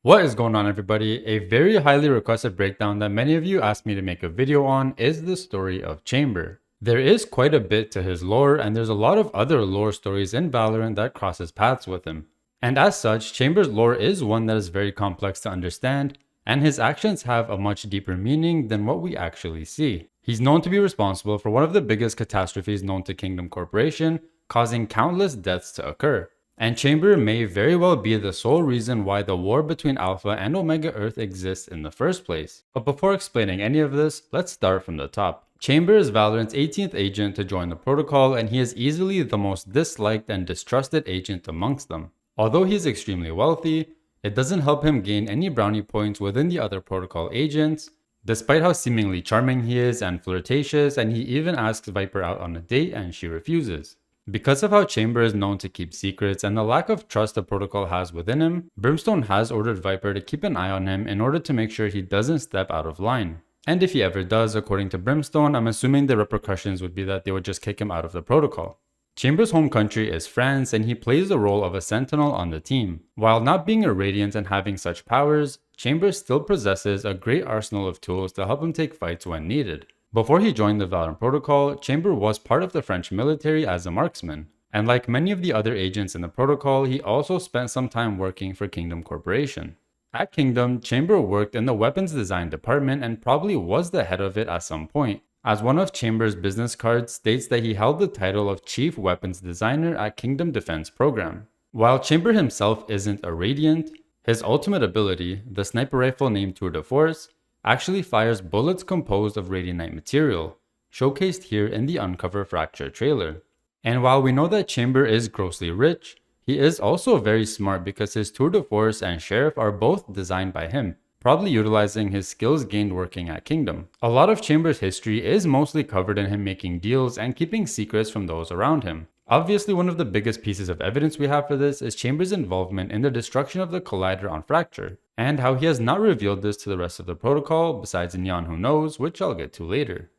What is going on, everybody? A very highly requested breakdown that many of you asked me to make a video on is the story of Chamber. There is quite a bit to his lore, and there's a lot of other lore stories in Valorant that crosses paths with him. And as such, Chamber's lore is one that is very complex to understand, and his actions have a much deeper meaning than what we actually see. He's known to be responsible for one of the biggest catastrophes known to Kingdom Corporation, causing countless deaths to occur. And Chamber may very well be the sole reason why the war between Alpha and Omega Earth exists in the first place. But before explaining any of this, let's start from the top. Chamber is Valorant's 18th agent to join the protocol, and he is easily the most disliked and distrusted agent amongst them. Although he is extremely wealthy, it doesn't help him gain any brownie points within the other protocol agents, despite how seemingly charming he is and flirtatious, and he even asks Viper out on a date and she refuses. Because of how Chamber is known to keep secrets and the lack of trust the protocol has within him, Brimstone has ordered Viper to keep an eye on him in order to make sure he doesn't step out of line. And if he ever does, according to Brimstone, I'm assuming the repercussions would be that they would just kick him out of the protocol. Chamber's home country is France, and he plays the role of a sentinel on the team. While not being a Radiant and having such powers, Chamber still possesses a great arsenal of tools to help him take fights when needed. Before he joined the Valorant protocol, Chamber was part of the French military as a marksman. And like many of the other agents in the protocol, he also spent some time working for Kingdom Corporation. At Kingdom, Chamber worked in the weapons design department and probably was the head of it at some point, as one of Chamber's business cards states that he held the title of Chief Weapons Designer at Kingdom Defense Program. While Chamber himself isn't a Radiant, his ultimate ability, the sniper rifle named Tour de Force, actually fires bullets composed of radianite material, showcased here in the Uncover Fracture trailer. And while we know that Chamber is grossly rich, he is also very smart because his Tour de Force and Sheriff are both designed by him, probably utilizing his skills gained working at Kingdom. A lot of Chamber's history is mostly covered in him making deals and keeping secrets from those around him. Obviously, one of the biggest pieces of evidence we have for this is Chamber's involvement in the destruction of the Collider on Fracture, and how he has not revealed this to the rest of the protocol besides Neon Who Knows, which I'll get to later.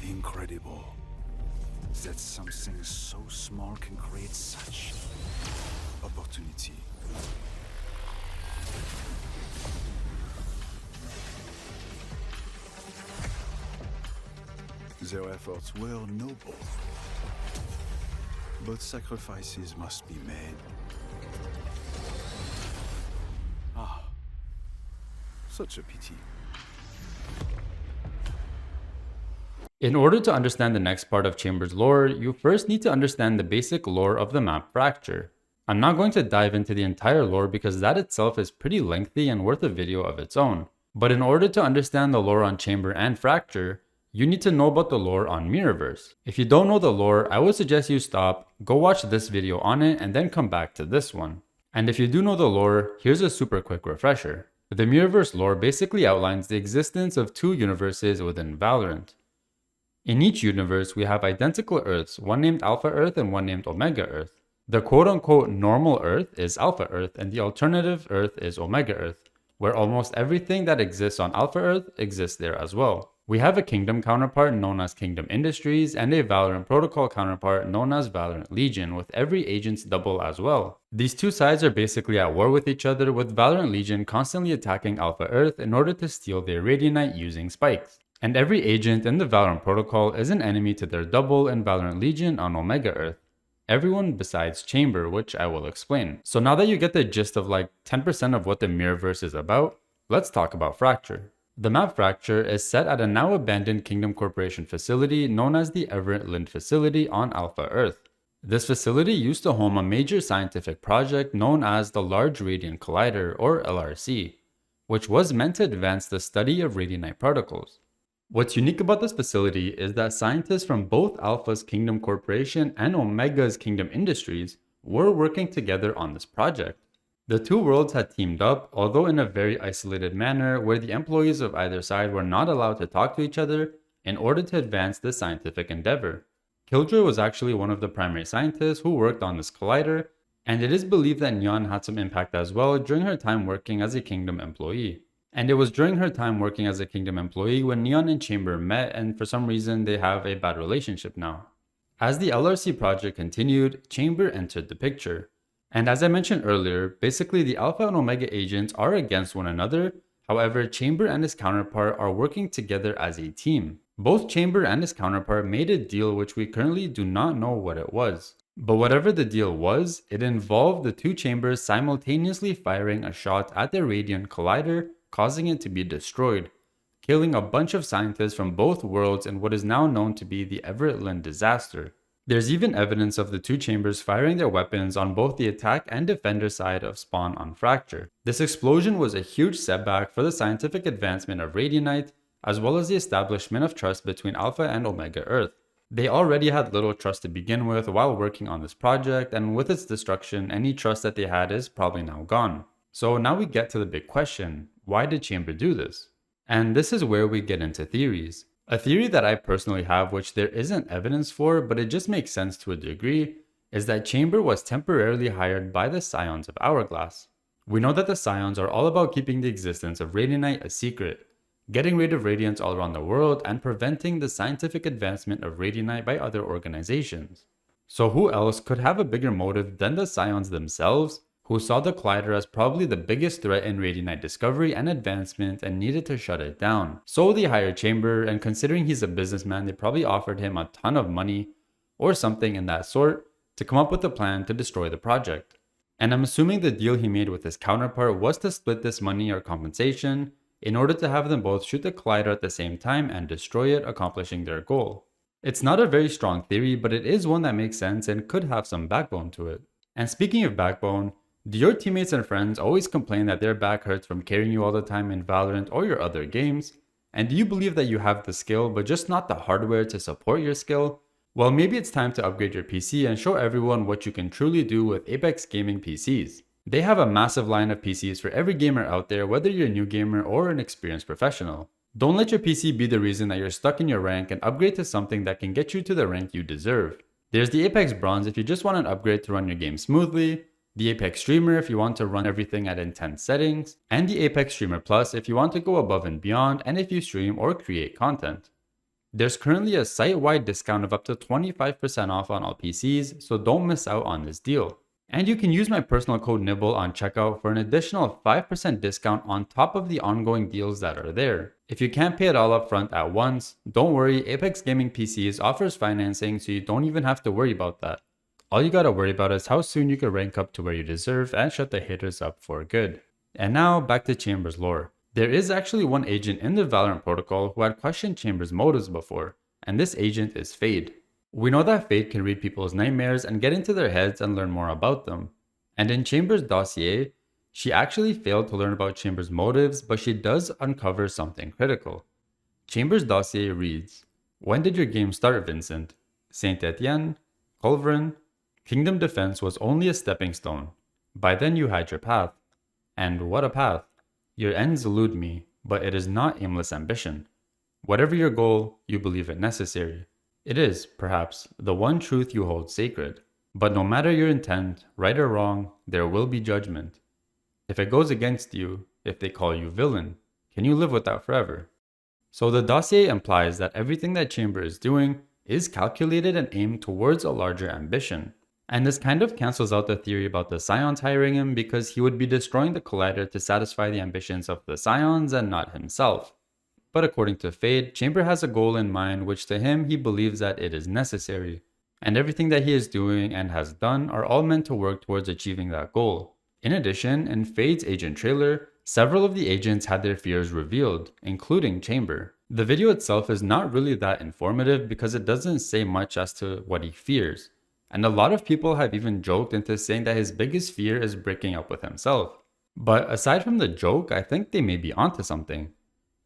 Incredible that something so small can create such opportunity. Their efforts were noble, but sacrifices must be made. Such a pity. In order to understand the next part of Chamber's lore, you first need to understand the basic lore of the map Fracture. I'm not going to dive into the entire lore because that itself is pretty lengthy and worth a video of its own. But in order to understand the lore on Chamber and Fracture, you need to know about the lore on Mirrorverse. If you don't know the lore, I would suggest you stop, go watch this video on it, and then come back to this one. And if you do know the lore, here's a super quick refresher. The Mirrorverse lore basically outlines the existence of two universes within Valorant. In each universe, we have identical Earths, one named Alpha Earth and one named Omega Earth. The quote-unquote normal Earth is Alpha Earth, and the alternative Earth is Omega Earth, where almost everything that exists on Alpha Earth exists there as well. We have a Kingdom counterpart known as Kingdom Industries, and a Valorant Protocol counterpart known as Valorant Legion, with every agent's double as well. These two sides are basically at war with each other, with Valorant Legion constantly attacking Alpha Earth in order to steal their Radianite using spikes. And every agent in the Valorant Protocol is an enemy to their double in Valorant Legion on Omega Earth. Everyone besides Chamber, which I will explain. So now that you get the gist of like 10% of what the Mirrorverse is about, let's talk about Fracture. The map Fracture is set at a now abandoned Kingdom Corporation facility known as the Everett Lind facility on Alpha Earth. This facility used to home a major scientific project known as the Large Radiant Collider, or LRC, which was meant to advance the study of radianite particles. What's unique about this facility is that scientists from both Alpha's Kingdom Corporation and Omega's Kingdom Industries were working together on this project. The two worlds had teamed up, although in a very isolated manner where the employees of either side were not allowed to talk to each other in order to advance this scientific endeavor. Killjoy was actually one of the primary scientists who worked on this collider, and it is believed that Neon had some impact as well during her time working as a Kingdom employee. And it was during her time working as a Kingdom employee when Neon and Chamber met, and for some reason they have a bad relationship now. As the LRC project continued, Chamber entered the picture. And as I mentioned earlier, basically the Alpha and Omega agents are against one another. However, Chamber and his counterpart are working together as a team. Both Chamber and his counterpart made a deal which we currently do not know what it was. But whatever the deal was, it involved the two chambers simultaneously firing a shot at the Radiant Collider, causing it to be destroyed, killing a bunch of scientists from both worlds in what is now known to be the Everett Lynn disaster. There's even evidence of the two chambers firing their weapons on both the attack and defender side of Spawn on Fracture. This explosion was a huge setback for the scientific advancement of Radianite, as well as the establishment of trust between Alpha and Omega Earth. They already had little trust to begin with while working on this project, and with its destruction, any trust that they had is probably now gone. So now we get to the big question: why did Chamber do this? And this is where we get into theories. A theory that I personally have, which there isn't evidence for, but it just makes sense to a degree, is that Chamber was temporarily hired by the Scions of Hourglass. We know that the Scions are all about keeping the existence of Radianite a secret, getting rid of Radiants all around the world, and preventing the scientific advancement of Radianite by other organizations. So who else could have a bigger motive than the Scions themselves, who saw the Collider as probably the biggest threat in Radianite discovery and advancement and needed to shut it down. So they hired Chamber, and considering he's a businessman, they probably offered him a ton of money, or something in that sort, to come up with a plan to destroy the project. And I'm assuming the deal he made with his counterpart was to split this money or compensation, in order to have them both shoot the Collider at the same time and destroy it, accomplishing their goal. It's not a very strong theory, but it is one that makes sense and could have some backbone to it. And speaking of backbone, do your teammates and friends always complain that their back hurts from carrying you all the time in Valorant or your other games? And do you believe that you have the skill but just not the hardware to support your skill? Well, maybe it's time to upgrade your PC and show everyone what you can truly do with Apex Gaming PCs. They have a massive line of PCs for every gamer out there, whether you're a new gamer or an experienced professional. Don't let your PC be the reason that you're stuck in your rank, and upgrade to something that can get you to the rank you deserve. There's the Apex Bronze if you just want an upgrade to run your game smoothly, the Apex Streamer if you want to run everything at intense settings, and the Apex Streamer Plus if you want to go above and beyond and if you stream or create content. There's currently a site-wide discount of up to 25% off on all PCs, so don't miss out on this deal. And you can use my personal code Nibble on checkout for an additional 5% discount on top of the ongoing deals that are there. If you can't pay it all up front at once, don't worry, Apex Gaming PCs offers financing, so you don't even have to worry about that. All you gotta worry about is how soon you can rank up to where you deserve and shut the haters up for good. And now back to Chamber's lore. There is actually one agent in the Valorant protocol who had questioned Chamber's motives before, and this agent is Fade. We know that Fade can read people's nightmares and get into their heads and learn more about them. And in Chamber's dossier, she actually failed to learn about Chamber's motives, but she does uncover something critical. Chamber's dossier reads, "When did your game start, Vincent? Saint Etienne? Culverin? Kingdom defense was only a stepping stone. By then you had your path. And what a path. Your ends elude me, but it is not aimless ambition. Whatever your goal, you believe it necessary. It is, perhaps, the one truth you hold sacred. But no matter your intent, right or wrong, there will be judgment. If it goes against you, if they call you villain, can you live with that forever?" So the dossier implies that everything that Chamber is doing is calculated and aimed towards a larger ambition. And this kind of cancels out the theory about the Scions hiring him, because he would be destroying the Collider to satisfy the ambitions of the Scions and not himself. But according to Fade, Chamber has a goal in mind which to him he believes that it is necessary. And everything that he is doing and has done are all meant to work towards achieving that goal. In addition, in Fade's agent trailer, several of the agents had their fears revealed, including Chamber. The video itself is not really that informative because it doesn't say much as to what he fears. And a lot of people have even joked into saying that his biggest fear is breaking up with himself. But aside from the joke, I think they may be onto something.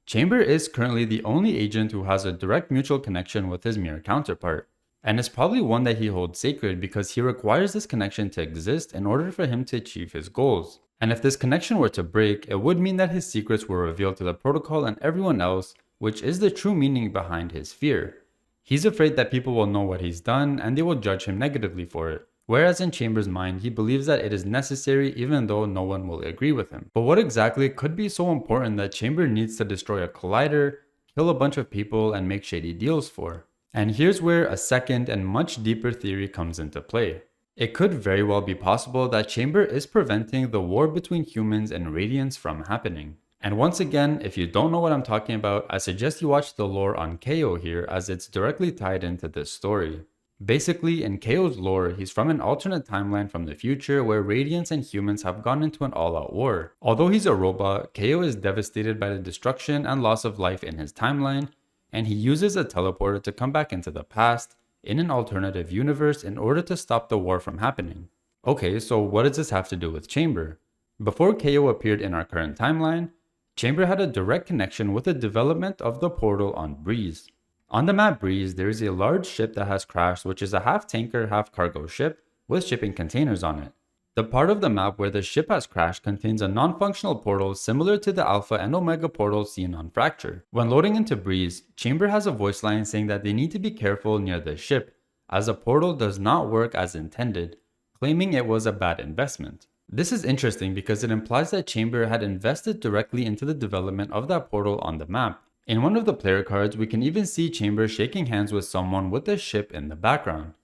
Chamber is currently the only agent who has a direct mutual connection with his mirror counterpart. And it's probably one that he holds sacred because he requires this connection to exist in order for him to achieve his goals. And if this connection were to break, it would mean that his secrets were revealed to the protocol and everyone else, which is the true meaning behind his fear. He's afraid that people will know what he's done and they will judge him negatively for it. Whereas in Chamber's mind, he believes that it is necessary even though no one will agree with him. But what exactly could be so important that Chamber needs to destroy a collider, kill a bunch of people, and make shady deals for? And here's where a second and much deeper theory comes into play. It could very well be possible that Chamber is preventing the war between humans and Radiants from happening. And once again, if you don't know what I'm talking about, I suggest you watch the lore on KO here as it's directly tied into this story. Basically, in KO's lore, he's from an alternate timeline from the future where Radiants and humans have gone into an all-out war. Although he's a robot, KO is devastated by the destruction and loss of life in his timeline, and he uses a teleporter to come back into the past in an alternative universe in order to stop the war from happening. Okay, so what does this have to do with Chamber? Before KO appeared in our current timeline, Chamber had a direct connection with the development of the portal on Breeze. On the map Breeze, there is a large ship that has crashed, which is a half tanker, half cargo ship with shipping containers on it. The part of the map where the ship has crashed contains a non-functional portal similar to the Alpha and Omega portals seen on Fracture. When loading into Breeze, Chamber has a voice line saying that they need to be careful near the ship, as the portal does not work as intended, claiming it was a bad investment. This is interesting because it implies that Chamber had invested directly into the development of that portal on the map. In one of the player cards, we can even see Chamber shaking hands with someone with a ship in the background.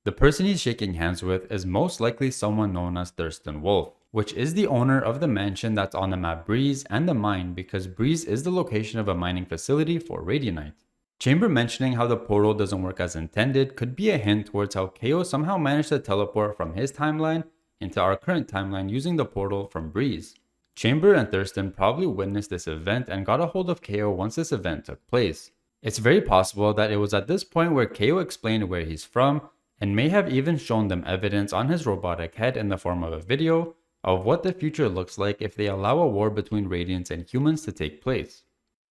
The person he's shaking hands with is most likely someone known as Thurston Wolf, which is the owner of the mansion that's on the map Breeze and the mine, because Breeze is the location of a mining facility for Radianite. Chamber mentioning how the portal doesn't work as intended could be a hint towards how KO somehow managed to teleport from his timeline into our current timeline using the portal from Breeze. Chamber and Thurston probably witnessed this event and got a hold of KO once this event took place. It's very possible that it was at this point where KO explained where he's from and may have even shown them evidence on his robotic head in the form of a video of what the future looks like if they allow a war between Radiants and humans to take place.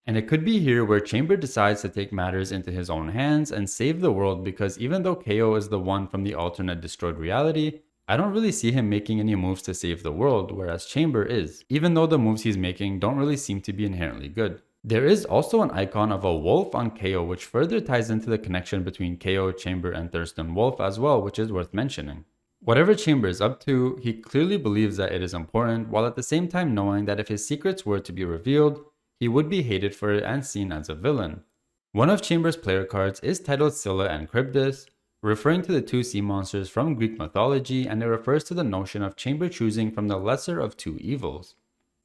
And it could be here where Chamber decides to take matters into his own hands and save the world, because even though KO is the one from the alternate destroyed reality, I don't really see him making any moves to save the world, whereas Chamber is, even though the moves he's making don't really seem to be inherently good. There is also an icon of a wolf on KO, which further ties into the connection between KO, Chamber, and Thurston Wolf as well, which is worth mentioning. Whatever Chamber is up to, he clearly believes that it is important, while at the same time knowing that if his secrets were to be revealed, he would be hated for it and seen as a villain. One of Chamber's player cards is titled Scylla and Charybdis, referring to the two sea monsters from Greek mythology, and it refers to the notion of Chamber choosing from the lesser of two evils.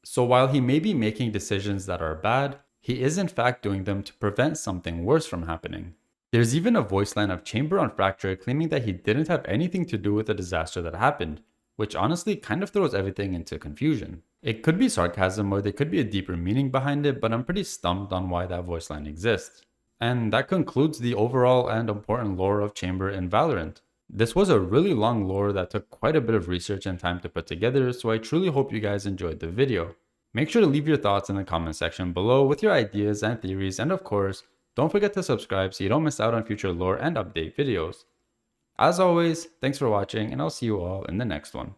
So while he may be making decisions that are bad, he is in fact doing them to prevent something worse from happening. There's even a voice line of Chamber on Fracture claiming that he didn't have anything to do with the disaster that happened, which honestly kind of throws everything into confusion. It could be sarcasm or there could be a deeper meaning behind it, but I'm pretty stumped on why that voice line exists. And that concludes the overall and important lore of Chamber in Valorant. This was a really long lore that took quite a bit of research and time to put together, so I truly hope you guys enjoyed the video. Make sure to leave your thoughts in the comment section below with your ideas and theories, and of course, don't forget to subscribe so you don't miss out on future lore and update videos. As always, thanks for watching, and I'll see you all in the next one.